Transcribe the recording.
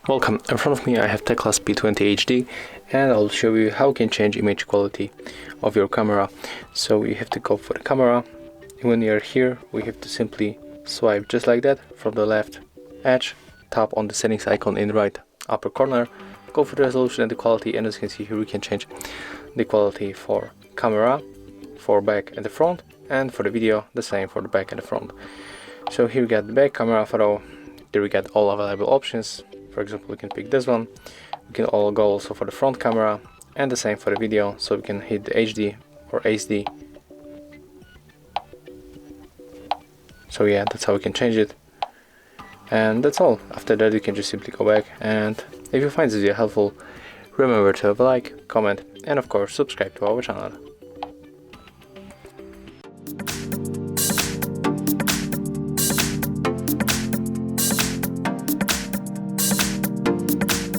Welcome, in front of me I have TECLAST P20HD and I'll show you how you can change image quality of your camera. So you have to go for the camera. When you're here, we have to simply swipe just like that from the left edge, tap on the settings icon in the right upper corner, go for the resolution and the quality, and as you can see here we can change the quality for camera, for back and the front, and for the video the same for the back and the front. So here we got the back camera photo, there we got all available options. For example, we can pick this one. We can all go also for the front camera and the same for the video, so we can hit the HD or HD. So yeah, that's how we can change it, and that's all. After that you can just simply go back, and if you find this video helpful, remember to have a like, comment, and of course subscribe to our channel.